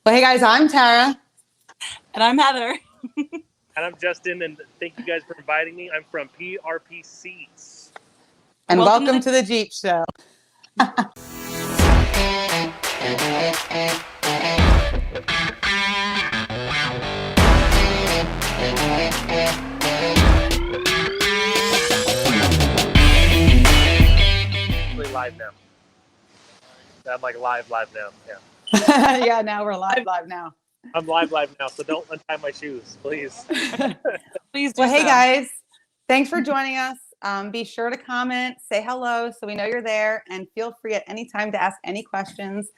Well, hey guys, I'm Tara. And I'm Heather. And I'm Justin, and thank you guys for inviting me. I'm from PRP Seats. And welcome to the Jeep Show. Live now. I'm like live now. Yeah. Yeah, now we're live now. I'm live now, so don't untie my shoes, please. Please do. Well, hey guys, thanks for joining us. Be sure to comment, say hello so we know you're there, and feel free at any time to ask any questions.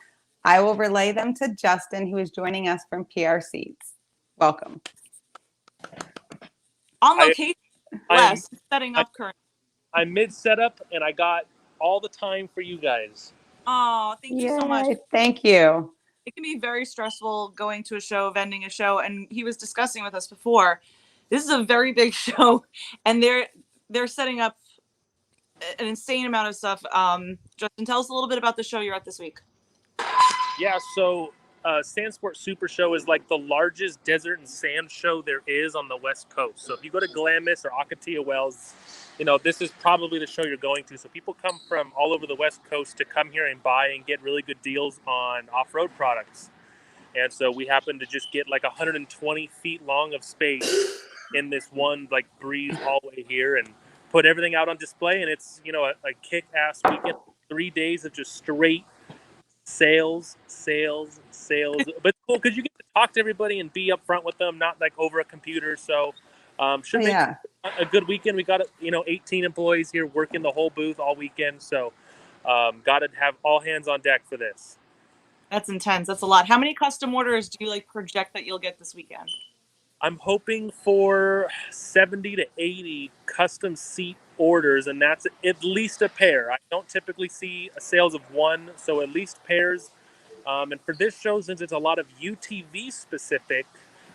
I will relay them to Justin, who is joining us from PR Seats. Welcome. On location, setting up currently. I'm mid setup, and I got all the time for you guys. Oh, thank you so much. Thank you. It can be very stressful going to a show, vending a show, and he was discussing with us before. This is a very big show, and they're setting up an insane amount of stuff. Justin, tell us a little bit about the show you're at this week. Yeah, so Sandsport Super Show is like the largest desert and sand show there is on the West Coast. So if you go to Glamis or Ocotillo Wells, this is probably the show you're going to. So people come from all over the West Coast to come here and buy and get really good deals on off-road products. And so we happen to just get like 120 feet long of space in this one like breeze hallway here and put everything out on display. And it's, a kick-ass weekend, 3 days of just straight sales. But it's cool because you get to talk to everybody and be up front with them, not like over a computer. So should make a good weekend. We got 18 employees here working the whole booth all weekend. So got to have all hands on deck for this. That's intense. That's a lot. How many custom orders do you project that you'll get this weekend? I'm hoping for 70 to 80 custom seat orders, and that's at least a pair. I don't typically see sales of one, so at least pairs. And for this show, since it's a lot of UTV specific,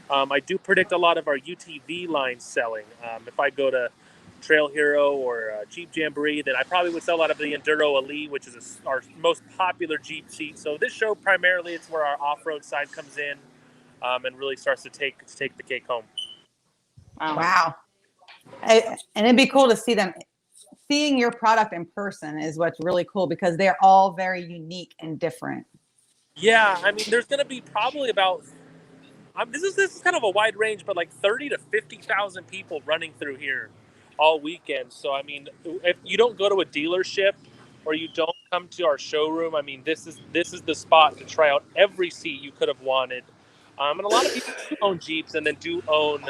I do predict a lot of our UTV line selling. If I go to Trail Hero or Jeep Jamboree, then I probably would sell out of the Enduro Elite, which is our most popular Jeep seat. So this show, primarily, it's where our off-road side comes in and really starts to take the cake home. Wow. And it'd be cool to see them. Seeing your product in person is what's really cool because they're all very unique and different. Yeah, I mean, there's going to be probably about this is kind of a wide range, but like 30 to 50,000 people running through here all weekend. So I mean, if you don't go to a dealership or you don't come to our showroom, I mean, this is the spot to try out every seat you could have wanted. And a lot of people own Jeeps and then do own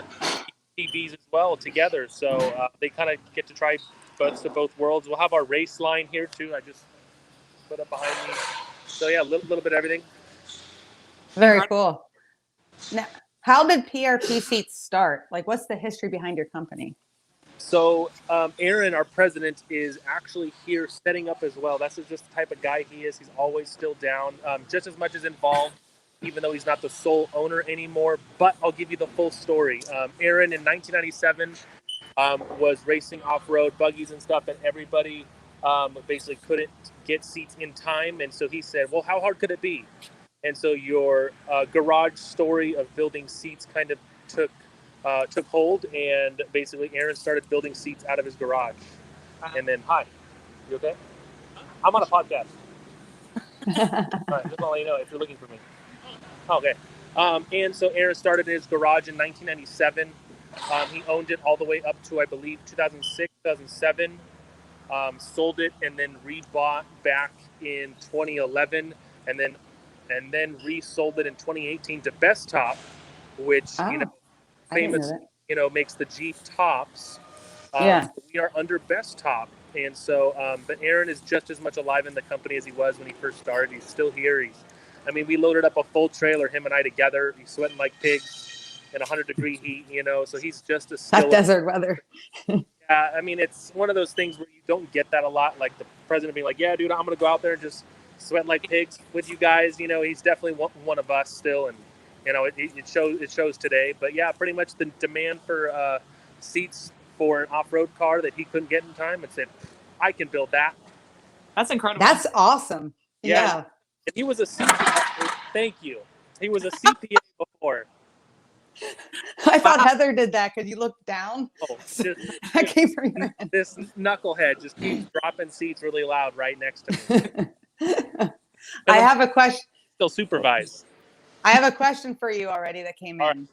TVs as well together. So they kind of get to try both worlds. We'll have our race line here too. I just put up behind me. So yeah, a little bit of everything. Very cool. Now, how did PRP Seats start? What's the history behind your company? So Aaron, our president, is actually here setting up as well. That's just the type of guy he is. He's always still down, just as much as involved, even though he's not the sole owner anymore. But I'll give you the full story. Aaron, in 1997, was racing off-road buggies and stuff, and everybody basically couldn't get seats in time. And so he said, well, how hard could it be? And so your garage story of building seats kind of took hold, and basically Aaron started building seats out of his garage. And then, hi, you okay? I'm on a podcast. All right, just want to let you know if you're looking for me. Okay. And so Aaron started in his garage in 1997. He owned it all the way up to, I believe, 2006, 2007. Sold it and then rebought back in 2011, and then resold it in 2018 to Best Top, which famous makes the Jeep tops. So we are under Best Top, and so but Aaron is just as much alive in the company as he was when he first started. He's still here. We loaded up a full trailer, him and I together. He's sweating like pigs in 100-degree heat, so he's just a still. That desert weather. Yeah, I mean, it's one of those things where you don't get that a lot. Like the president being like, yeah, dude, I'm going to go out there and just sweat like pigs with you guys. He's definitely one of us still. And, it shows today. But yeah, pretty much the demand for seats for an off-road car that he couldn't get in time, and said, I can build that. That's incredible. That's awesome. Yeah. And he was a seat. Thank you. He was a CPA before. I thought Heather did that because you looked down. Oh, That came from your end. this knucklehead just keeps dropping seats really loud right next to me. I have a question. Still supervise. I have a question for you already that came All in.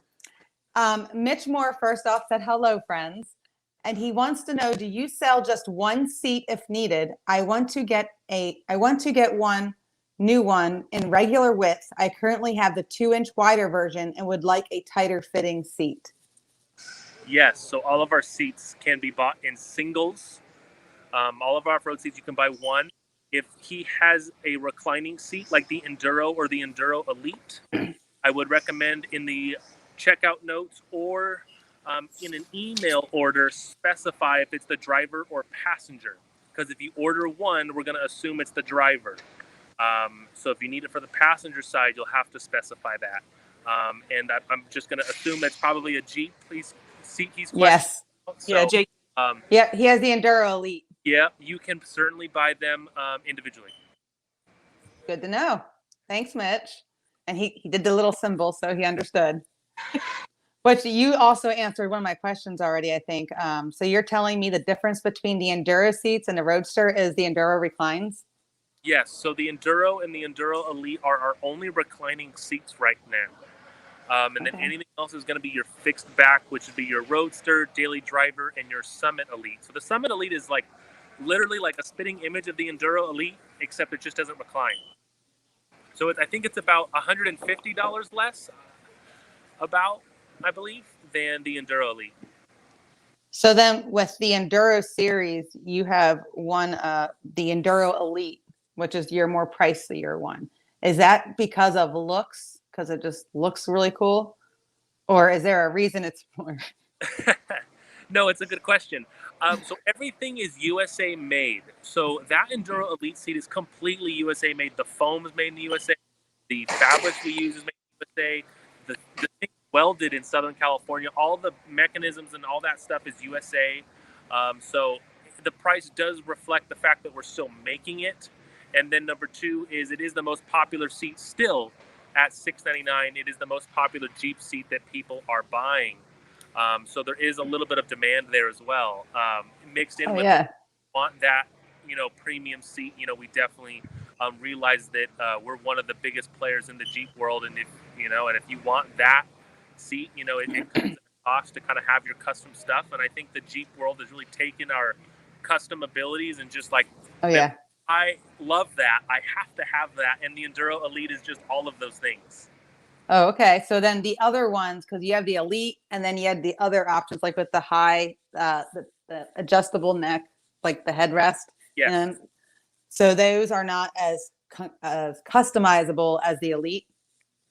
Mitch Moore, first off, said, hello, friends. And he wants to know, do you sell just one seat if needed? I want to get one new one in regular width. I currently have the 2-inch wider version and would like a tighter fitting seat. Yes, so all of our seats can be bought in singles. All of our off-road seats, you can buy one. If he has a reclining seat like the Enduro or the Enduro Elite, I would recommend in the checkout notes or in an email order, specify if it's the driver or passenger. Because if you order one, we're going to assume it's the driver. So if you need it for the passenger side, you'll have to specify that. And I'm just going to assume that's probably a Jeep seat he's questioning. Yes. So, Yeah, Jake. Yeah, he has the Enduro Elite. yeah, you can certainly buy them individually. Good to know. Thanks, Mitch. And he did the little symbol, so he understood. But you also answered one of my questions already, I think. So you're telling me the difference between the Enduro seats and the Roadster is the Enduro reclines? Yes, so the Enduro and the Enduro Elite are our only reclining seats right now. And then anything else is going to be your fixed back, which would be your Roadster, Daily Driver, and your Summit Elite. So the Summit Elite is like literally like a spitting image of the Enduro Elite, except it just doesn't recline. So I think it's about $150 less, I believe, than the Enduro Elite. So then with the Enduro series, you have one, the Enduro Elite, which is your more pricier one. Is that because of looks? Because it just looks really cool? Or is there a reason it's more? No, it's a good question. So everything is USA made. So that Enduro Elite seat is completely USA made. The foam is made in the USA. The fabrics we use is made in the USA. The thing welded in Southern California. All the mechanisms and all that stuff is USA. So the price does reflect the fact that we're still making it. And then number two is it is the most popular seat still at $699. It is the most popular Jeep seat that people are buying. So there is a little bit of demand there as well. Mixed in with want that, premium seat. We definitely realize that we're one of the biggest players in the Jeep world, and if you want that seat, it comes at a cost to kind of have your custom stuff. And I think the Jeep world has really taken our custom abilities and just like, I love that. I have to have that, and the Enduro Elite is just all of those things. Oh, okay. So then the other ones, because you have the Elite, and then you had the other options, like with the high, the adjustable neck, like the headrest. Yes. And so those are not as customizable as the Elite.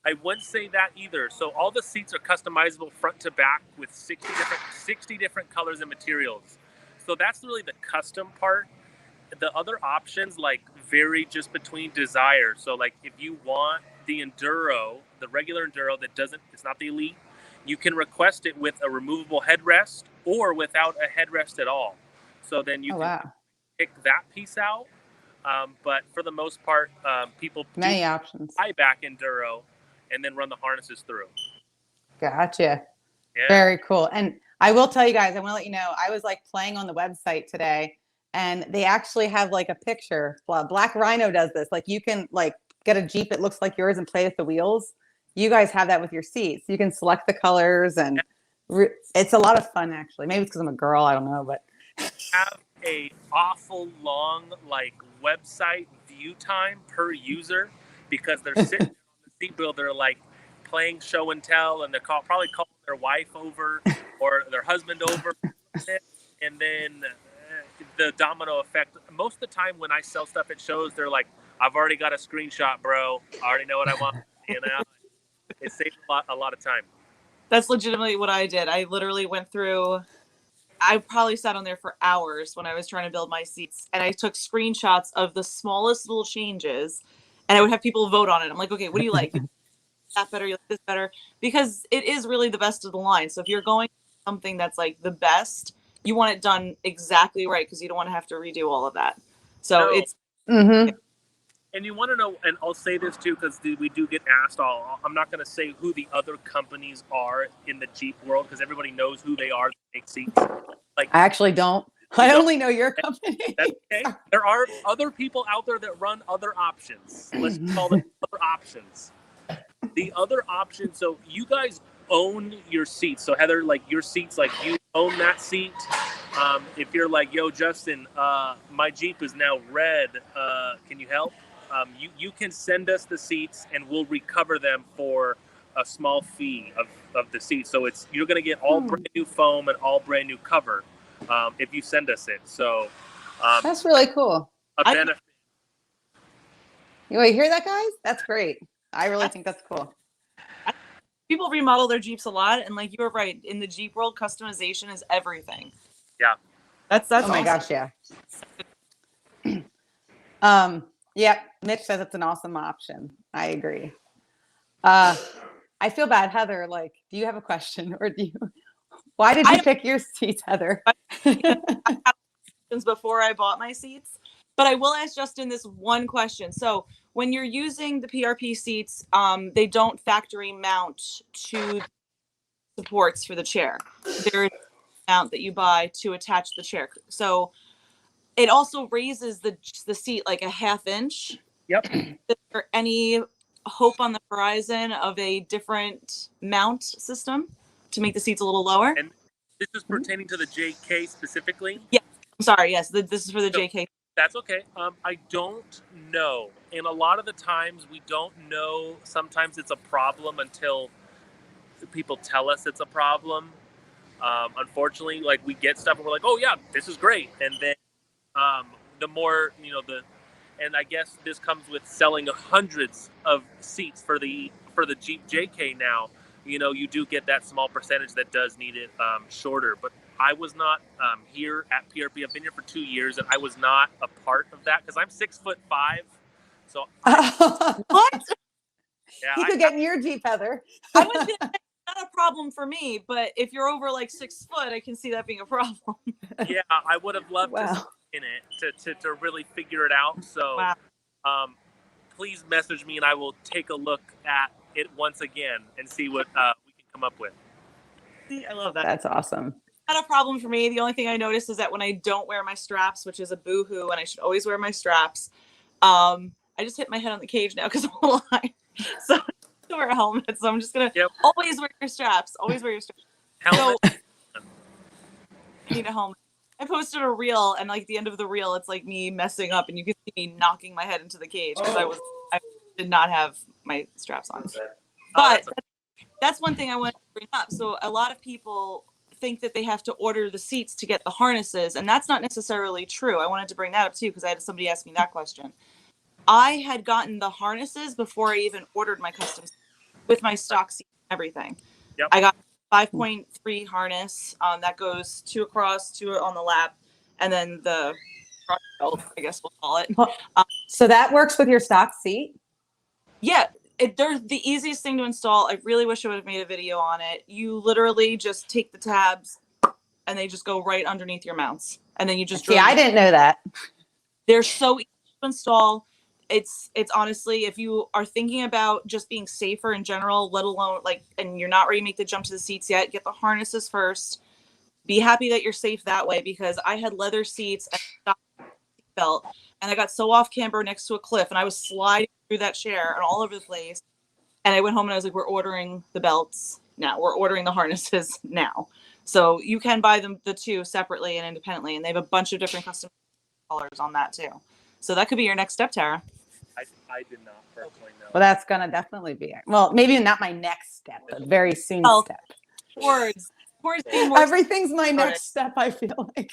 I wouldn't say that either. So all the seats are customizable front to back with 60 different colors and materials. So that's really the custom part. The other options vary just between desire. So if you want the Enduro, the regular Enduro it's not the Elite, you can request it with a removable headrest or without a headrest at all. So then you can pick that piece out. But for the most part, people many options. Buy back Enduro and then run the harnesses through. Gotcha. Yeah. Very cool. And I will tell you guys, I want to let you know, I was playing on the website today, and they actually have a picture. Black Rhino does this. You can get a Jeep that looks like yours and play with the wheels. You guys have that with your seats. You can select the colors, and it's a lot of fun, actually. Maybe it's because I'm a girl. I don't know, but have a awful long website view time per user because they're sitting on the seat builder playing show and tell, and they're probably calling their wife over or their husband over, and then the domino effect. Most of the time when I sell stuff at shows, they're like, I've already got a screenshot, bro. I already know what I want. It saves a lot of time. That's legitimately what I did. I literally went through, I probably sat on there for hours when I was trying to build my seats, and I took screenshots of the smallest little changes, and I would have people vote on it. I'm like, okay, what do you like? You like that better? You like this better? Because it is really the best of the line. So if you're going something that's the best, you want it done exactly right because you don't want to have to redo all of that. So it's And you want to know, and I'll say this too, because we do get asked I'm not going to say who the other companies are in the Jeep world, because everybody knows who they are that make seats. Like, I actually don't. I only know your company. That's okay. There are other people out there that run other options. Let's call them other options. The other option, so you guys own your seats. So Heather, like your seats, like you own that seat. If you're like, yo, Justin, my Jeep is now red. Can you help? You can send us the seats and we'll recover them for a small fee of the seats. So you're going to get all brand new foam and all brand new cover if you send us it. So that's really cool. A benefit. You hear that, guys? That's great. I really think that's cool. People remodel their Jeeps a lot, and like you were right, in the Jeep world, customization is everything. Yeah. That's oh my awesome. gosh, yeah. Yeah, Mitch says it's an awesome option. I agree. I feel bad, Heather. Like, do you have a question, or why did you pick your seats, Heather? Before I bought my seats, but I will ask Justin this one question. So when you're using the PRP seats, they don't factory mount to supports for the chair. There's a mount that you buy to attach the chair. So it also raises the seat like a half inch. Yep. Is there any hope on the horizon of a different mount system to make the seats a little lower? And this is pertaining to the JK specifically? Yeah. I'm sorry. Yes, this is for the JK. That's okay. I don't know. And a lot of the times we don't know. Sometimes it's a problem until people tell us it's a problem. Unfortunately, like we get stuff and we're like, oh yeah, this is great. And then the more, and I guess this comes with selling hundreds of seats for the Jeep JK now. You do get that small percentage that does need it shorter. But I was not here at PRP. I've been here for 2 years, and I was not a part of that because I'm 6'5". So what? Yeah, you could get in your Jeep, Heather. I would say that's not a problem for me, but if you're over like 6 foot, I can see that being a problem. Yeah, I would have loved to see in it to really figure it out. So please message me, and I will take a look at it once again and see what we can come up with. See, I love that. That's awesome. Not a problem for me. The only thing I noticed is that when I don't wear my straps, which is a boo-hoo, and I should always wear my straps, I just hit my head on the cage now because I'm alive. So I have to wear a helmet. So I'm just gonna always wear your straps. Always wear your straps. Helmet. So, I need a helmet. I posted a reel, and like the end of the reel, it's like me messing up, and you can see me knocking my head into the cage because I did not have my straps on. But that's one thing I wanted to bring up. So a lot of people think that they have to order the seats to get the harnesses, and that's not necessarily true. I wanted to bring that up too because I had somebody ask me that question. I had gotten the harnesses before I even ordered my custom with my stock seat and everything. Yep. I got 5.3 harness that goes 2 across, 2 on the lap, and then the belt, I guess we'll call it. So that works with your stock seat? Yeah. They're the easiest thing to install. I really wish I would have made a video on it. You literally just take the tabs and they just go right underneath your mounts. And then you just I didn't know that. They're so easy to install. It's honestly, if you are thinking about just being safer in general, let alone and you're not ready to make the jump to the seats yet, get the harnesses first. Be happy that you're safe that way, because I had leather seats and a stock belt, and I got so off camber next to a cliff, and I was sliding through that chair and all over the place. And I went home and I was like, we're ordering the belts now. We're ordering the harnesses now. So you can buy them, the two, separately and independently. And they have a bunch of different custom colors on that too. So that could be your next step, Tara. I did not personally know. Well, that's going to definitely be it. Well, maybe not my next step, but very soon step. Towards everything's my next step, I feel like.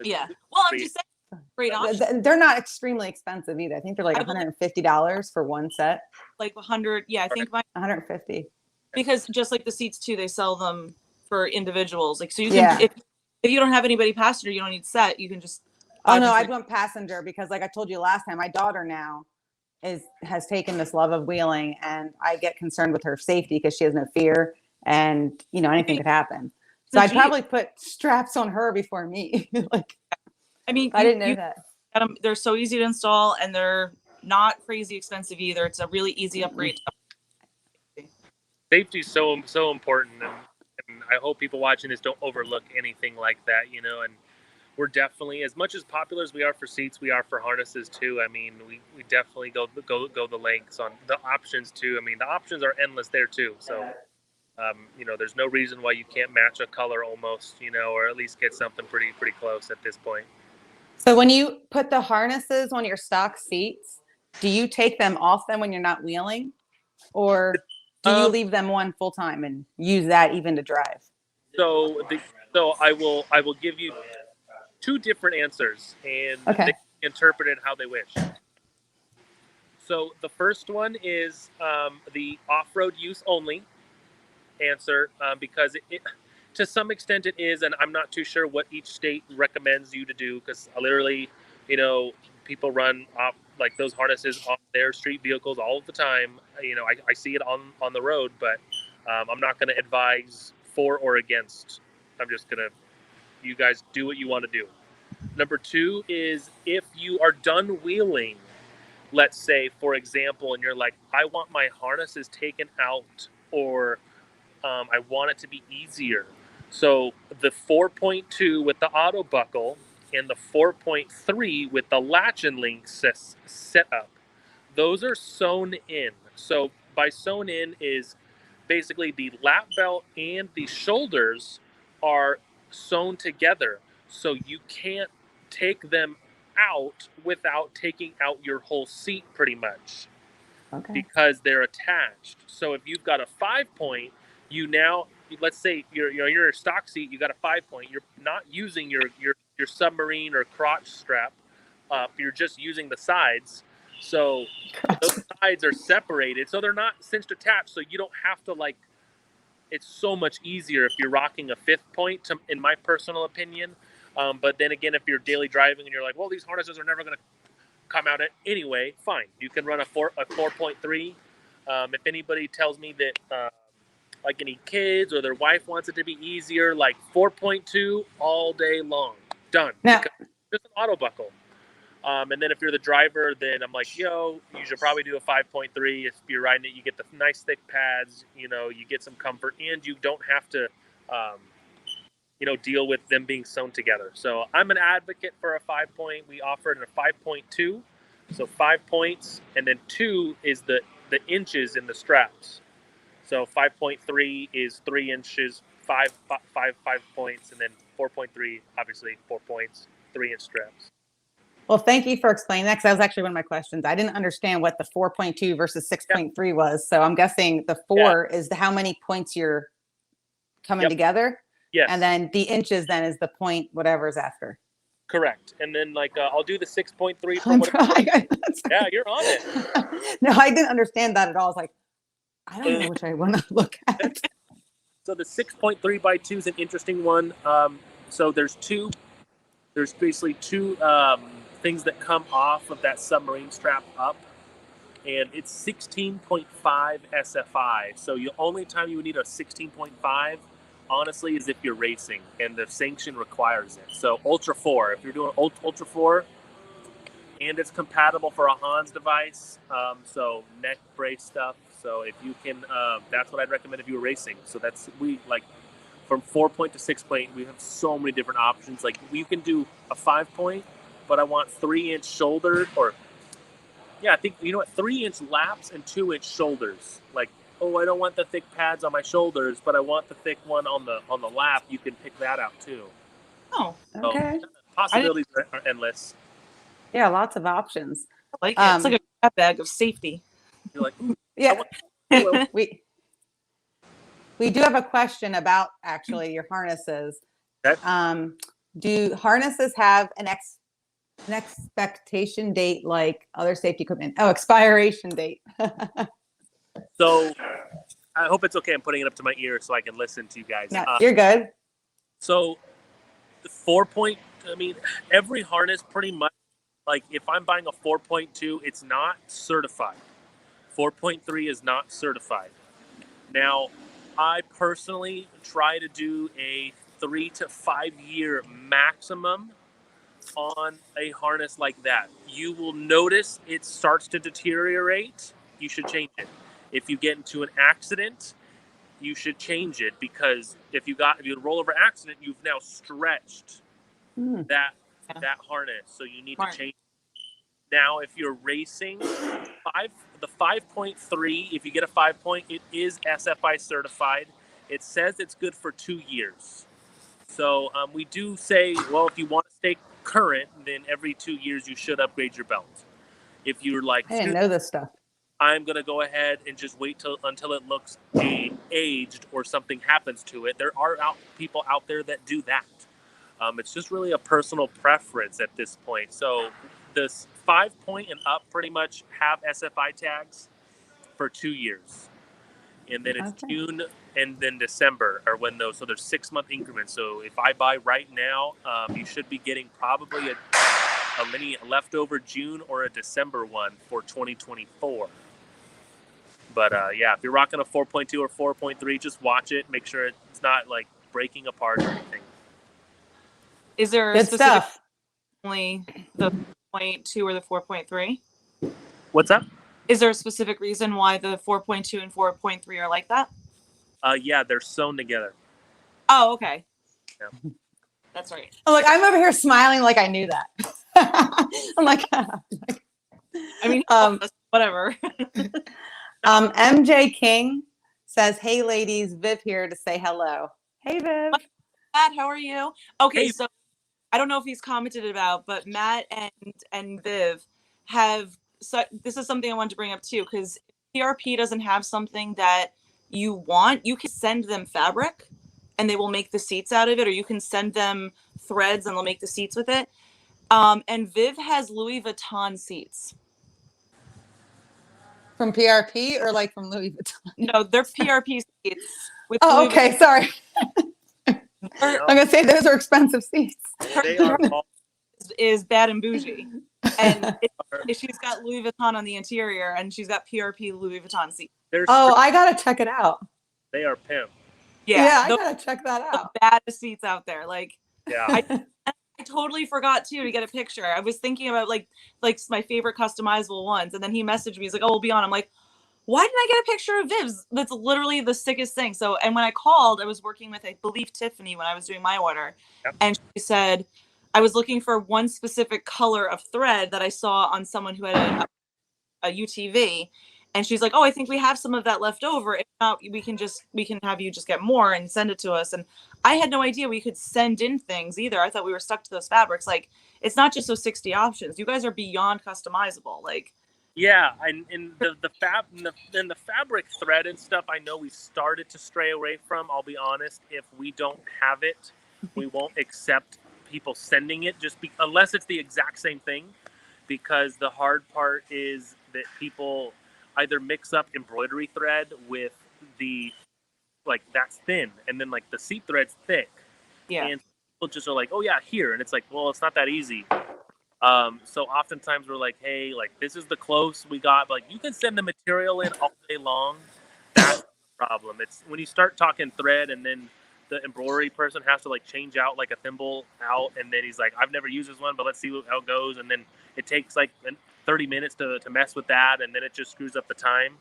Yeah. Well, I'm just saying, great option. They're not extremely expensive either. I think they're like $150 for one set. Like 100. Yeah, I think 150. Because just like the seats too, they sell them for individuals. Like, so you can, if you don't have anybody passenger, you don't need set. You can just. Oh no, I went passenger because, like I told you last time, my daughter now has taken this love of wheeling, and I get concerned with her safety because she has no fear, and anything could happen. So I'd probably put straps on her before me. I didn't know that. They're so easy to install, and they're not crazy expensive either. It's a really easy upgrade. Safety is so important, and I hope people watching this don't overlook anything like that, you know. And we're definitely, as much as popular as we are for seats, we are for harnesses too. I mean, we definitely go the lengths on the options too. I mean, the options are endless there too. So, you know, there's no reason why you can't match a color almost, you know, or at least get something pretty close at this point. So when you put the harnesses on your stock seats, do you take them off them when you're not wheeling, or do you leave them on full time and use that even to drive? So I will give you two different answers, and Okay. they can interpret it how they wish. So the first one is the off-road use only answer, because it, to some extent it is, and I'm not too sure what each state recommends you to do, because literally, you know, people run off like those harnesses off their street vehicles all of the time. You know, I see it on the road, but I'm not going to advise for or against. I'm just going to, you guys do what you want to do. Number two is if you are done wheeling, let's say, for example, and you're like, I want my harnesses taken out, or I want it to be easier. So the 4.2 with the auto buckle and the 4.3 with the latch and link set up, those are sewn in. So by sewn in is basically the lap belt and the shoulders are sewn together. So you can't take them out without taking out your whole seat pretty much. Okay. Because they're attached. So if you've got a 5-point, you now, let's say you're in a stock seat, you got a 5-point. You're not using your submarine or crotch strap up. You're just using the sides. So those sides are separated, so they're not cinched attached. So you don't have to like. It's so much easier if you're rocking a 5th point, in my personal opinion. But then again, if you're daily driving and you're like, well, these harnesses are never going to come out anyway, fine. You can run a 4.3. If anybody tells me that like any kids or their wife wants it to be easier, like 4.2 all day long, done. Now, just an auto buckle. And then if you're the driver, then I'm like, yo, you should probably do a 5.3. If you're riding it, you get the nice thick pads, you know, you get some comfort, and you don't have to you know, deal with them being sewn together. So I'm an advocate for a 5-point. We offer it in a 5.2. So 5 points, and then 2 is the inches in the straps. So 5.3 is 3 inches, 5 points, and then 4.3, obviously 4 points, 3-inch straps. well, thank you for explaining that, because that was actually one of my questions. I didn't understand what the 4.2 versus 6.3 was. So I'm guessing the 4 is how many points you're coming together. Yes. And then the inches then is the point, whatever's after. Correct. And then like I'll do the 6.3 for I'm whatever. trying. Yeah, you're on it. No, I didn't understand that at all. I was like, I don't know which I want to look at. So the 6.3 by 2 is an interesting one. So there's basically two things that come off of that submarine strap up, and it's 16.5 SFI. So the only time you would need a 16.5, honestly, is if you're racing, and the sanction requires it. So Ultra 4, if you're doing Ultra 4, and it's compatible for a Hans device, so neck brace stuff. So if you can, that's what I'd recommend if you were racing. So that's, we like, from 4-point to 6-point, we have so many different options. Like we can do a 5-point, but I want 3-inch shoulder, or I think, you know what, 3-inch laps and 2-inch shoulders. Like, oh, I don't want the thick pads on my shoulders, but I want the thick one on the lap. You can pick that out too. Oh, Okay. So possibilities are endless. Yeah, lots of options. I like it. It's like a grab bag of safety. You're like, yeah. We do have a question about actually your harnesses. Okay. Do harnesses have an expectation date like other safety equipment? Oh, expiration date. So I hope it's okay. I'm putting it up to my ear so I can listen to you guys. No, you're good. So the 4-point, I mean, every harness pretty much, like if I'm buying a 4.2, it's not certified. 4.3 is not certified. Now, I personally try to do a 3 to 5 year maximum on a harness like that, you will notice it starts to deteriorate. You should change it. If you get into an accident, you should change it, because if you roll over accident, you've now stretched that harness. So you need to change. Now, if you're racing, the 5.3, if you get a 5 point, it is SFI certified. It says it's good for 2 years. So we do say, well, if you want to stay current, then every 2 years you should upgrade your belt. If you're like, I didn't know this stuff. I'm going to go ahead and just wait until it looks aged or something happens to it, there are people out there that do that. It's just really a personal preference at this point. So this 5 point and up pretty much have SFI tags for 2 years. And then it's June and then December are when those, so there's 6 month increments. So if I buy right now, you should be getting probably a mini leftover June or a December one for 2024. But yeah, if you're rocking a 4.2 or 4.3, just watch it. Make sure it's not like breaking apart or anything. Is there a specific only the 4.2 or the 4.3? What's up? Is there a specific reason why the 4.2 and 4.3 are like that? Yeah, they're sewn together. Oh, okay. Yeah. That's right. I'm over here smiling like I knew that. I'm like, I mean, whatever. MJ King says, "Hey ladies, Viv here to say hello." Hey Viv. Matt, how are you? Okay, hey. So I don't know if he's commented about, but Matt and Viv have. So this is something I wanted to bring up too, because PRP doesn't have something that you want, you can send them fabric and they will make the seats out of it, or you can send them threads and they'll make the seats with it. And Viv has Louis Vuitton seats. From PRP or like from Louis Vuitton? No, they're PRP seats. With Louis okay, Vuitton. Sorry. I'm gonna say those are expensive seats. They are all is bad and bougie, and she's got Louis Vuitton on the interior, and she's got PRP Louis Vuitton seats. I gotta check it out. They are pimp. Yeah, I gotta check that out. The baddest seats out there, yeah. I totally forgot too to get a picture. I was thinking about like my favorite customizable ones, and then he messaged me. He's like, "Oh, we'll be on." I'm like, "Why didn't I get a picture of Viv's?" That's literally the sickest thing. So, and when I called, I was working with, I believe, Tiffany when I was doing my order, and she said I was looking for one specific color of thread that I saw on someone who had a UTV, and she's like, "Oh, I think we have some of that left over. If not, we can have you just get more and send it to us." And I had no idea we could send in things either. I thought we were stuck to those fabrics. Like, it's not just those 60 options. You guys are beyond customizable. Like, yeah, and the fabric thread and stuff, I know we started to stray away from. I'll be honest, if we don't have it, we won't accept people sending it unless it's the exact same thing, because the hard part is that people either mix up embroidery thread with the that's thin, and then the seat thread's thick. Yeah. And people just are like, "Oh yeah, here," and it's like, well, it's not that easy. So oftentimes we're like, "Hey, this is the close we got, but you can send the material in all day long." That's the problem. It's when you start talking thread, and then the embroidery person has to change out a thimble out, and then he's like, "I've never used this one, but let's see how it goes," and then it takes 30 minutes to mess with that, and then it just screws up the time.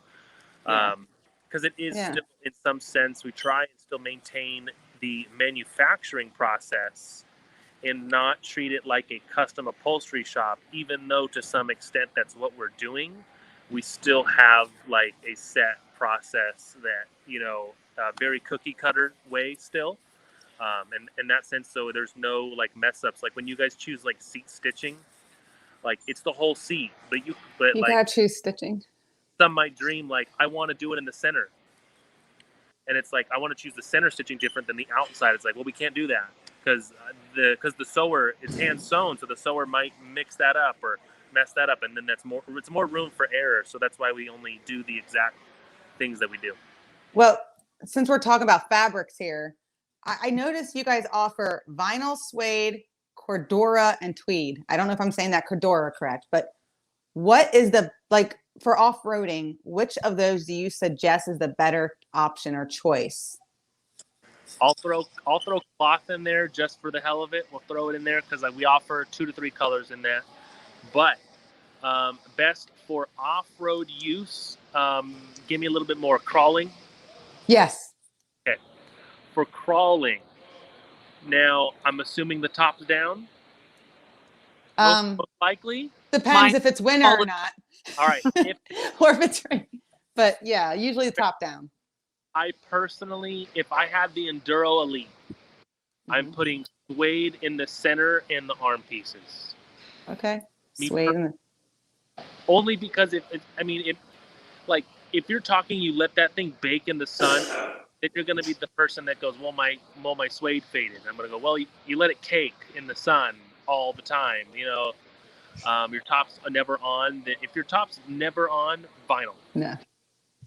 Because it is still, in some sense, we try and still maintain the manufacturing process and not treat it like a custom upholstery shop, even though to some extent that's what we're doing. We still have a set process that, very cookie cutter way still. And in that sense, so there's no mess ups. When you guys choose seat stitching, it's the whole seat, but you gotta choose stitching. Some might dream I want to do it in the center, and it's I want to choose the center stitching different than the outside. It's well, we can't do that because the sewer, it's hand sewn, so the sewer might mix that up or mess that up, and then it's more room for error. So that's why we only do the exact things that we do. Well, since we're talking about fabrics here, I noticed you guys offer vinyl, suede, Cordura, and tweed. I don't know if I'm saying that Cordura correct, but what is the for off-roading, which of those do you suggest is the better option or choice? I'll throw cloth in there just for the hell of it. We'll throw it in there because we offer 2 to 3 colors in that. But best for off-road use. Give me a little bit more crawling. Yes. Okay. For crawling, now I'm assuming the top's down. Most likely. Depends if it's winter or not. All right. Or if it's raining. But yeah, usually the top down. I personally, if I had the Enduro Elite, I'm putting suede in the center and the arm pieces. Okay. Suede. Only because if you're talking, you let that thing bake in the sun, then you're going to be the person that goes, well, my suede faded. I'm going to go, well, you let it cake in the sun all the time. Your tops are never on. If your top's never on, vinyl. No.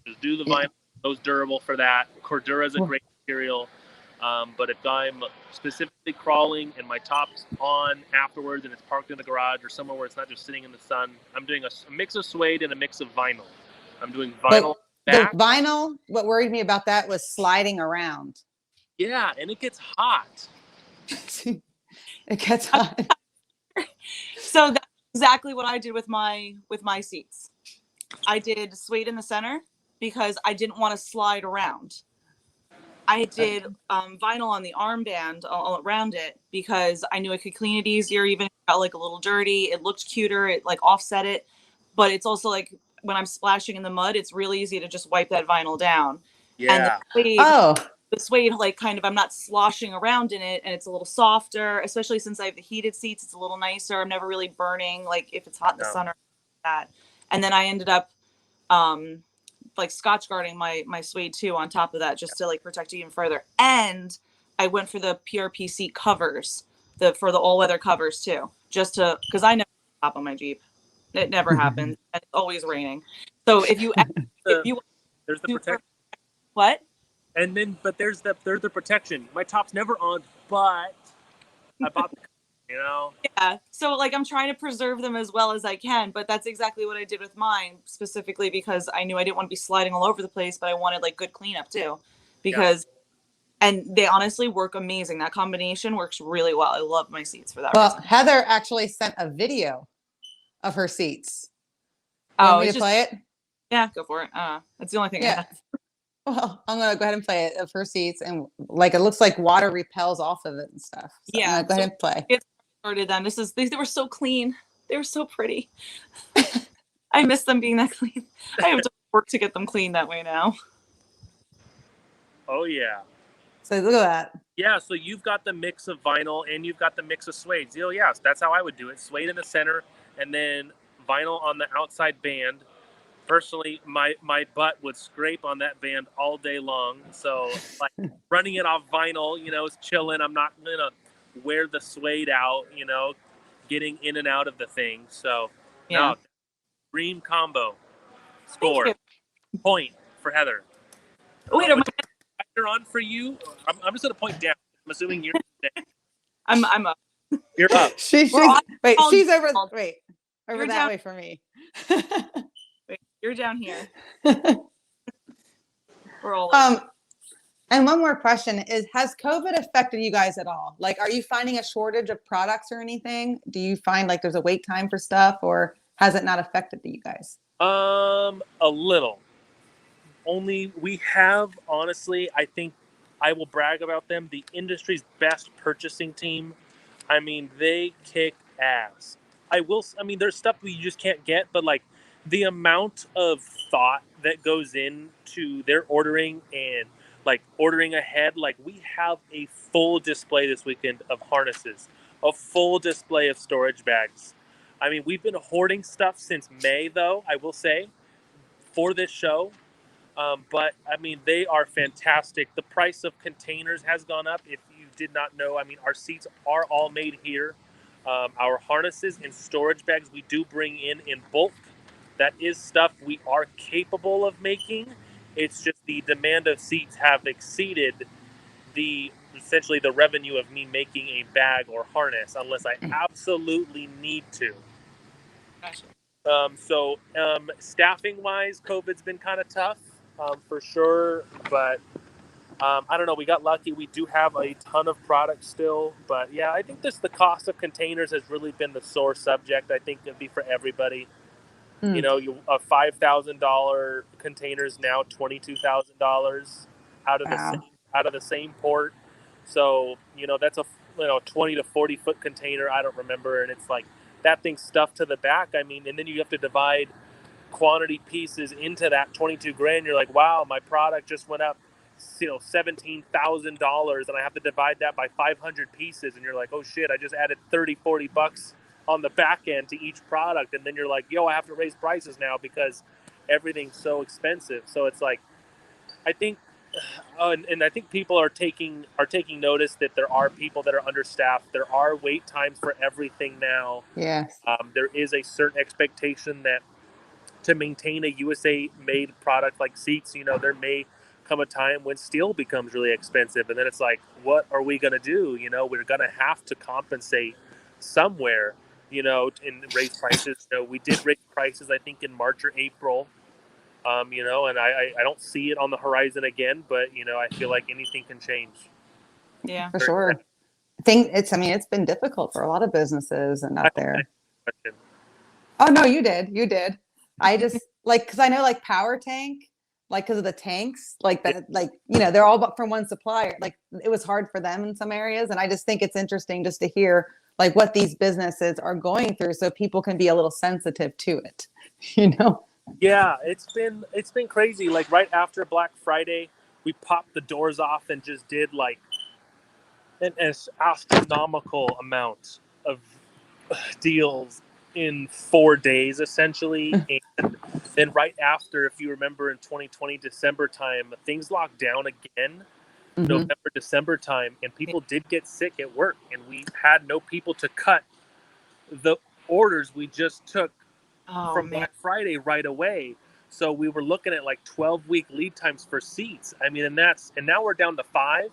Just do the vinyl. Yeah. Those durable for that. Cordura is a great material. But if I'm specifically crawling and my top's on afterwards and it's parked in the garage or somewhere where it's not just sitting in the sun, I'm doing a mix of suede and a mix of vinyl. I'm doing vinyl. The vinyl, what worried me about that was sliding around. Yeah, and it gets hot. It gets hot. So that's exactly what I did with my seats. I did suede in the center because I didn't want to slide around. I did vinyl on the armband all around it because I knew I could clean it easier, even if it got like a little dirty. It looked cuter. It like offset it. But it's also like when I'm splashing in the mud, it's really easy to just wipe that vinyl down. Yeah. And the suede, like kind of, I'm not sloshing around in it, and it's a little softer, especially since I have the heated seats. It's a little nicer. I'm never really burning, like if it's hot in the sun or that. And then I ended up like Scotch guarding my suede too on top of that, just to like protect it even further. And I went for the PRP seat covers, for the all-weather covers too, just to, because I never stop on my Jeep. It never happens. And it's always raining. So if you there's the protection. What? And then, but there's the protection. My top's never on, but I bought the, Yeah. So like I'm trying to preserve them as well as I can, but that's exactly what I did with mine, specifically because I knew I didn't want to be sliding all over the place, but I wanted like good cleanup too, because and they honestly work amazing. That combination works really well. I love my seats for that reason. Heather actually sent a video of her seats. You want me to play it? Yeah, go for it. That's the only thing I have. Well, I'm gonna go ahead and play it of her seats, and like it looks like water repels off of it and stuff. So yeah, go ahead and play. It started them. They were so clean. They were so pretty. I miss them being that clean. I have to work to get them clean that way now. Oh yeah. So look at that. Yeah, so you've got the mix of vinyl and you've got the mix of suede. So yes, that's how I would do it. Suede in the center and then vinyl on the outside band. Personally, my butt would scrape on that band all day long. So like running it off vinyl, is chilling. I'm not gonna wear the suede out, getting in and out of the thing. So no, dream combo. Score. Point for Heather. Wait, you're on for you. I'm just gonna point down. I'm assuming you're I'm up. You're up. She's over You're that down. way for me. Wait, you're down here. We're all and one more question is, has COVID affected you guys at all? Like, are you finding a shortage of products or anything? Do you find like there's a wait time for stuff, or has it not affected you guys? A little. Only we have, honestly, I think I will brag about them, the industry's best purchasing team. I mean, they kick ass. There's stuff we just can't get, but like the amount of thought that goes into their ordering and like ordering ahead, like we have a full display this weekend of harnesses, a full display of storage bags. I mean, we've been hoarding stuff since May, though, I will say, for this show. But I mean, they are fantastic. The price of containers has gone up. If you did not know, I mean, our seats are all made here. Our harnesses and storage bags we do bring in bulk. That is stuff we are capable of making. It's just the demand of seats have exceeded essentially the revenue of me making a bag or harness, unless I absolutely need to. Gotcha. Staffing wise, COVID's been kind of tough. For sure, but I don't know. We got lucky. We do have a ton of products still, but yeah, I think the cost of containers has really been the sore subject. I think it'd be for everybody. You Mm. know, a $5,000 containers now $22,000 out of the same, Wow. out of the same port. So that's a 20 to 40 foot container. I don't remember, and it's like that thing's stuffed to the back. I mean, and then you have to divide quantity pieces into that 22 grand. You're like, wow, my product just went up, $17,000, and I have to divide that by 500 pieces. And you're like, oh shit, I just added 30-40 bucks on the back end to each product. And then you're like, yo, I have to raise prices now because everything's so expensive. So it's like, I think, and I think people are taking notice that there are people that are understaffed. There are wait times for everything now. Yes. There is a certain expectation that to maintain a USA made product like seats, there may come a time when steel becomes really expensive. And then it's like, what are we going to do? We're going to have to compensate somewhere, and raise prices. We did raise prices, I think, in March or April, and I don't see it on the horizon again, but, I feel like anything can change. Yeah. For sure. I mean, it's been difficult for a lot of businesses and I out hope that there. question. Oh no, you did. You did. I just because I know like Power Tank, like because of the tanks, like that, like they're all but from one supplier. Like it was hard for them in some areas, and I just think it's interesting just to hear like what these businesses are going through, so people can be a little sensitive to it. You know. Yeah, it's been crazy. Like right after Black Friday, we popped the doors off and just did like an astronomical amount of deals in 4 days, essentially. And then right after, if you remember, in 2020 December time, things locked down again. Mm-hmm. November, December time, and people did get sick at work, and we had no people to cut the orders we just took Oh from man. Black Friday right away. So we were looking at like 12-week lead times for seats. I mean, and now we're down to 5,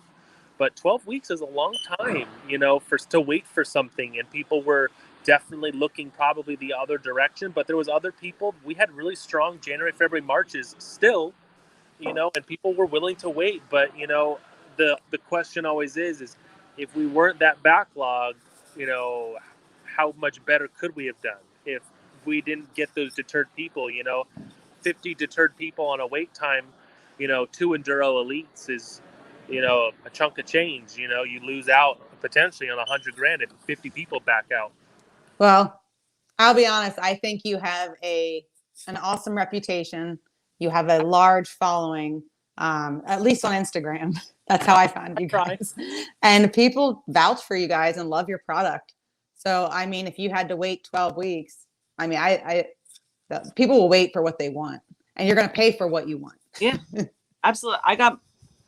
but 12 weeks is a long time, for to wait for something. And people were definitely looking probably the other direction, but there was other people. We had really strong January, February, Marches still, and people were willing to wait. But the question always is if we weren't that backlog, how much better could we have done if we didn't get those deterred people? 50 deterred people on a wait time, 2 Enduro Elites is, a chunk of change. You lose out potentially on 100 grand if 50 people back out. Well, I'll be honest. I think you have an awesome reputation. You have a large following, at least on Instagram. That's how I found you guys. And people vouch for you guys and love your product. So, I mean, if you had to wait 12 weeks, I mean, people will wait for what they want, and you're going to pay for what you want. Yeah, absolutely. I got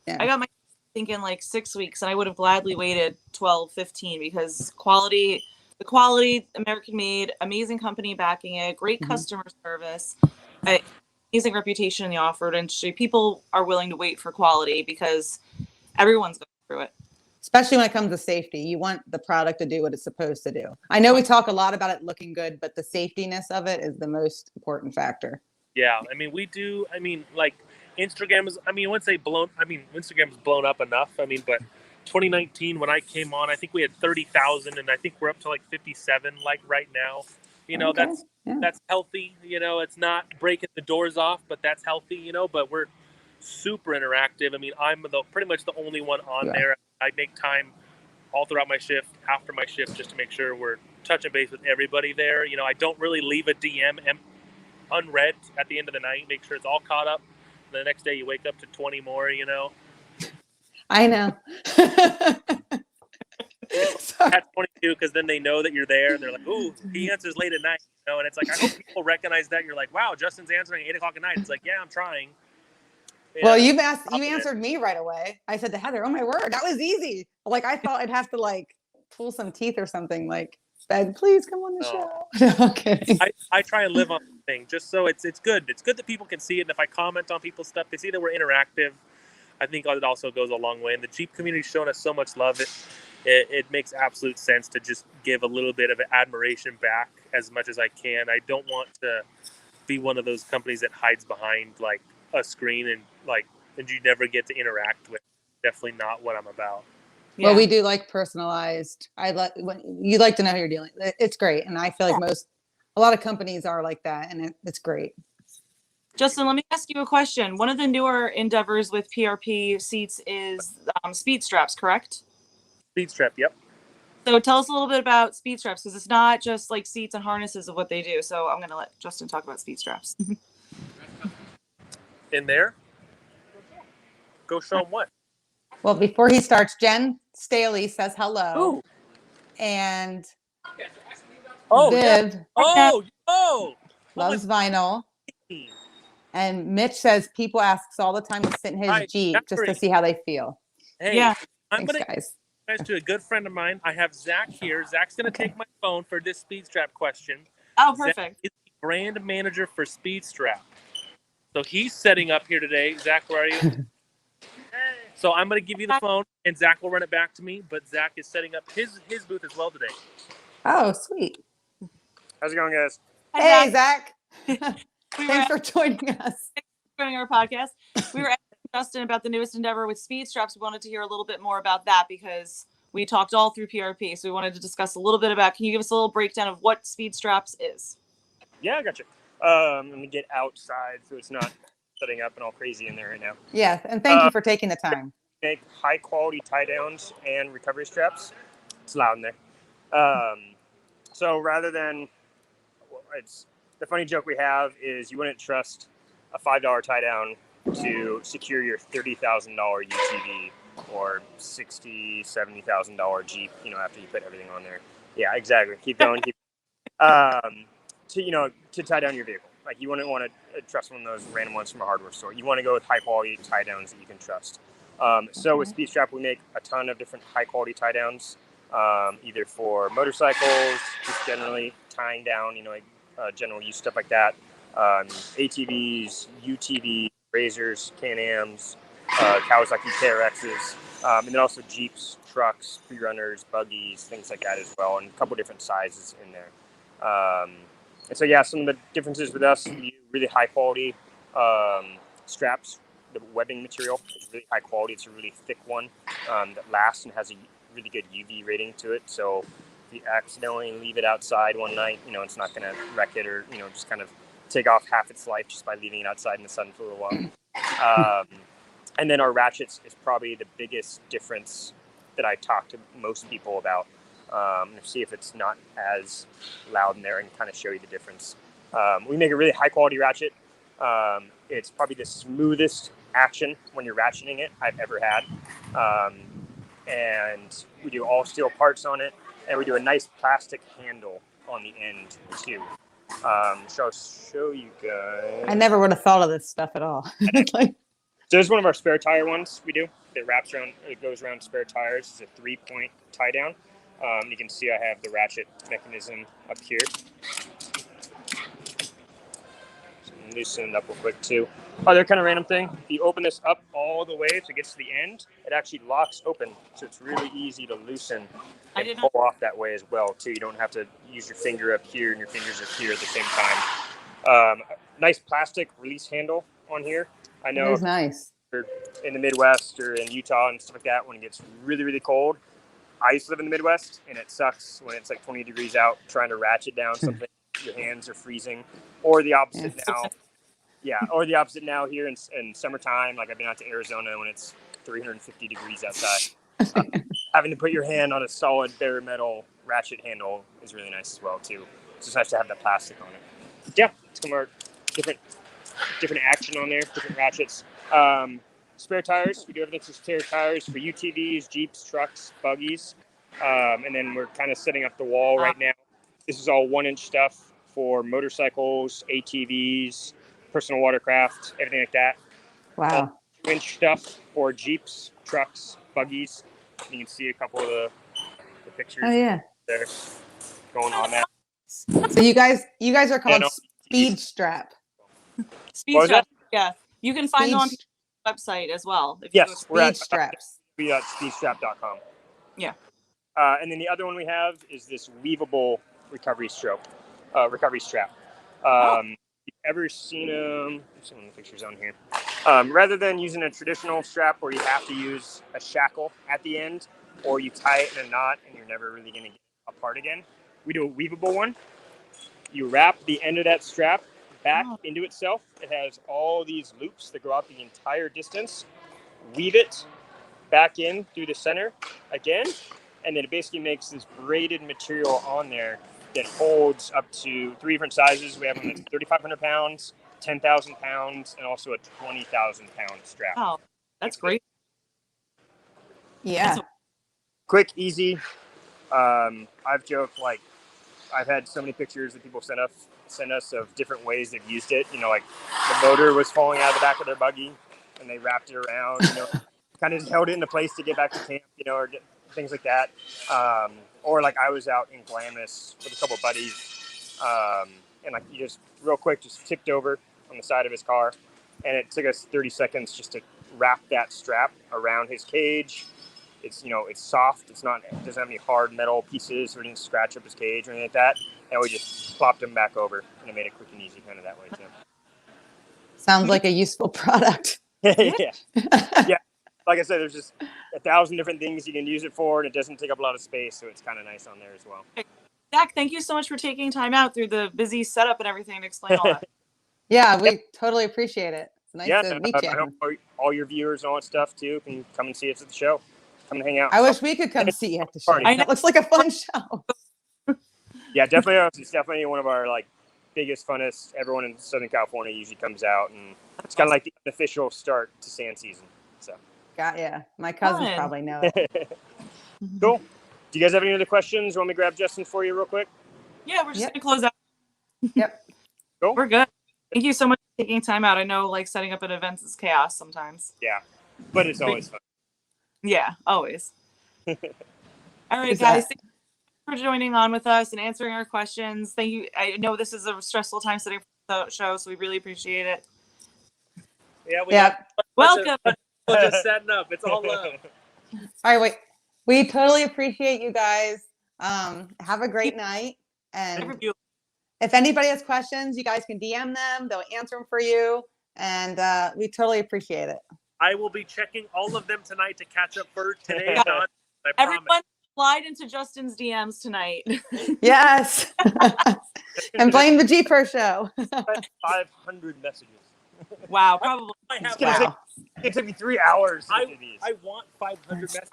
Yeah. my thinking like 6 weeks, and I would have gladly waited 12, 15 because the quality, American made, amazing company backing it, great Mhm. customer service, amazing reputation in the off-road industry. People are willing to wait for quality because everyone's going through it. Especially when it comes to safety, you want the product to do what it's supposed to do. I know we talk a lot about it looking good, but the safetiness of it is the most important factor. Yeah, I mean, we do. I mean, like Instagram is. I mean, Instagram's blown up enough. I mean, but 2019 when I came on, I think we had 30,000, and I think we're up to like 57. Like right now, Okay. that's healthy. It's not breaking the doors off, but that's healthy. But we're super interactive. I mean, I'm pretty much the only one on there. I make time all throughout my shift, after my shift, just to make sure we're touching base with everybody there. I don't really leave a DM unread at the end of the night. Make sure it's all caught up. The next day you wake up to 20 more. I know. At 22, because then they know that you're there, and they're like, "Ooh, he answers late at night." And it's like, I hope people recognize that. You're like, "Wow, Justin's answering at 8 o'clock at night." It's like, yeah, I'm trying. Well, you answered me right away. I said to Heather, "Oh my word, that was easy." Like I thought I'd have to like pull some teeth or something. Like, beg, please come on the show. Okay. I try and live on the thing just so it's good. It's good that people can see it, and if I comment on people's stuff, they see that we're interactive. I think it also goes a long way, and the Jeep community's shown us so much love. It makes absolute sense to just give a little bit of admiration back as much as I can. I don't want to be one of those companies that hides behind like a screen and you never get to interact with. definitely not what I'm about. Well, we do like personalized. I like when you like to know who you're dealing. It's great, and I feel like a lot of companies are like that, and it's great. Justin, let me ask you a question. One of the newer endeavors with PRP Seats is speed straps, correct? Speed strap, yep. So tell us a little bit about speed straps, because it's not just like seats and harnesses of what they do. So I'm going to let Justin talk about speed straps. In there? Go show them what? Well, before he starts, Jen Staley says hello, Ooh. and Oh, yeah. Viv Oh! loves vinyl. And Mitch says people asks all the time to sit in his Right, Jeep just to great. see how they feel. Hey, Yeah. I'm Thanks, going to guys. guys to a good friend of mine. I have Zach here. Zach's going to take my phone for this speed strap question. Oh, Zach perfect. is the brand manager for Speed Strap. So he's setting up here today. Zach, where are you? So I'm going to give you the phone, and Zach will run it back to me. But Zach is setting up his booth as well today. Oh, sweet. How's it going, guys? Hi, Hey, Zach. Zach. Thanks for joining us. Joining our podcast. We were asking Justin about the newest endeavor with speed straps. We wanted to hear a little bit more about that because we talked all through PRP. So we wanted to discuss a little bit about, can you give us a little breakdown of what speed straps is? Yeah, I got you. I'm going to get outside so it's not setting up and all crazy in there right now. Yes, and thank you for taking the time. Make high-quality tie-downs and recovery straps. It's loud in there. So rather than, it's the funny joke we have is you wouldn't trust a $5 tie-down to secure your $30,000 UTV or $60,000, $70,000 Jeep, after you put everything on there. Yeah, exactly. Keep going. To tie down your vehicle. Like, you wouldn't want to trust one of those random ones from a hardware store. You want to go with high quality tie downs that you can trust. So with Speed Strap, we make a ton of different high quality tie downs, either for motorcycles, just generally tying down, general use stuff like that. ATVs, UTVs, Razors, Can-Ams, Kawasaki KRXs, and then also Jeeps, trucks, pre-runners, buggies, things like that as well, and a couple different sizes in there. And so, yeah, some of the differences with us, we use really high quality straps. The webbing material is really high quality. It's a really thick one that lasts and has a really good UV rating to it. So if you accidentally leave it outside one night, it's not going to wreck it or, just kind of take off half its life just by leaving it outside in the sun for a little while. And then our ratchets is probably the biggest difference that I talk to most people about. See if it's not as loud in there and kind of show you the difference. We make a really high quality ratchet. It's probably the smoothest action when you're ratcheting it I've ever had. And we do all steel parts on it, and we do a nice plastic handle on the end too. So I'll show you guys. I never would have thought of this stuff at all. So there's one of our spare tire ones we do that wraps around, it goes around spare tires. It's a 3-point tie down. You can see I have the ratchet mechanism up here. So loosen it up real quick too. Other kind of random thing, if you open this up all the way so it gets to the end, it actually locks open. So it's really easy to loosen and pull off that way as well too. You don't have to use your finger up here and your fingers up here at the same time. Nice plastic release handle on here. I know it's nice. In the Midwest or in Utah and stuff like that, when it gets really, really cold. I used to live in the Midwest, and it sucks when it's like 20 degrees out trying to ratchet down something. Your hands are freezing. Or the opposite now. Yeah, or the opposite now here in summertime. Like, I've been out to Arizona when it's 350 degrees outside. Having to put your hand on a solid bare metal ratchet handle is really nice as well, too. It's just nice to have that plastic on it. Yeah, it's some more different action on there, different ratchets. Spare tires. We do everything for spare tires for UTVs, Jeeps, trucks, buggies. And then we're kind of setting up the wall right now. This is all 1-inch stuff for motorcycles, ATVs, personal watercraft, everything like that. Wow. All 2-inch stuff for Jeeps, trucks, buggies. You can see a couple of the pictures there going on that. So you guys are called Speed Strap. Speed Strap. Yeah. You can find them on the website as well. Yes, we're at Straps. speedstrap.com. Yeah. And then the other one we have is this weavable recovery strap. Have you ever seen them? Some of the pictures on here. Rather than using a traditional strap where you have to use a shackle at the end, or you tie it in a knot and you're never really going to get it apart again, we do a weavable one. You wrap the end of that strap back into itself. It has all these loops that go out the entire distance. Weave it back in through the center again, and then it basically makes this braided material on there that holds up to 3 different sizes. We have one that's 3,500 pounds, 10,000 pounds, and also a 20,000 pound strap. Wow, that's great. Yeah. Quick, easy. I've joked, like, I've had so many pictures that people send us of different ways they've used it. You know, like the motor was falling out of the back of their buggy and they wrapped it around, you know, kind of just held it into place to get back to camp, you know, or things like that. Or like I was out in Glamis with a couple of buddies, and like you just real quick just tipped over on the side of his car, and it took us 30 seconds just to wrap that strap around his cage. It's, you know, it's soft. It doesn't have any hard metal pieces, so it didn't scratch up his cage or anything like that. And we just plopped him back over, and it made it quick and easy kind of that way too. Sounds like a useful product. Yeah. Like I said, there's just 1,000 different things you can use it for, and it doesn't take up a lot of space, so it's kind of nice on there as well. Zach, thank you so much for taking time out through the busy setup and everything to explain all that. Yeah, we totally appreciate it. It's nice to and meet I you. hope all your viewers and all that stuff too can come and see us at the show. Come and hang out. I wish we could come see you at the show. Party. That looks like a fun show. Yeah, definitely. It's definitely one of our like biggest, funnest. Everyone in Southern California usually comes out, and it's kind of like the unofficial start to sand season. So. Got ya. My cousins probably know it. Cool. Do you guys have any other questions? Want me to grab Justin for you real quick? Yeah, we're just going to close out. Yep. Cool. We're good. Thank you so much for taking time out. I know like setting up an event is chaos sometimes. Yeah, but it's always fun. Yeah, always. All right, Exactly. guys. Thank you for joining on with us and answering our questions. Thank you. I know this is a stressful time setting for the show, so we really appreciate it. Yeah, Welcome. We're just setting up. It's all love. All right, wait. We totally appreciate you guys. Have a great night. And if anybody has questions, you guys can DM them. They'll answer them for you. And we totally appreciate it. I will be checking all of them tonight to catch up for today. Everyone slide into Justin's DMs tonight. Yes. And blame the JeepHer Show. 500 messages. Wow, probably. It took me 3 hours. I want 500 messages.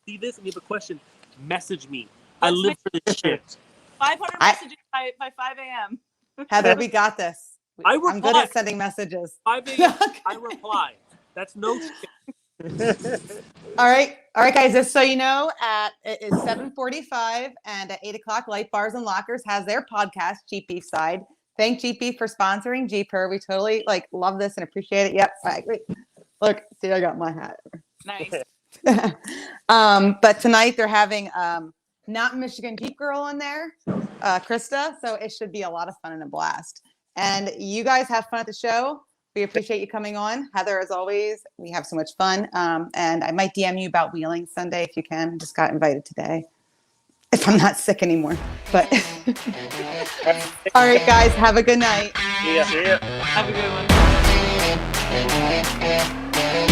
See this? And you have a question. Message me. I live for this shit. 500 messages by 5 a.m. Heather, we got this. I'm good at sending messages. 5 a.m. I reply. That's no shit. All right, guys. Just so you know, it is 7:45, and at 8 o'clock, Light Bars and Lockers has their podcast, Jeep Beef Side. Thank Jeep Beef for sponsoring JeepHer. We totally love this and appreciate it. Yep. All right, great. Look, see, I got my hat. Nice. But tonight they're having not Michigan Jeep Girl on there, Krista. So it should be a lot of fun and a blast. And you guys have fun at the show. We appreciate you coming on. Heather, as always, we have so much fun. And I might DM you about wheeling Sunday if you can. Just got invited today. If I'm not sick anymore. But all right, guys, have a good night. See ya. Have a good one.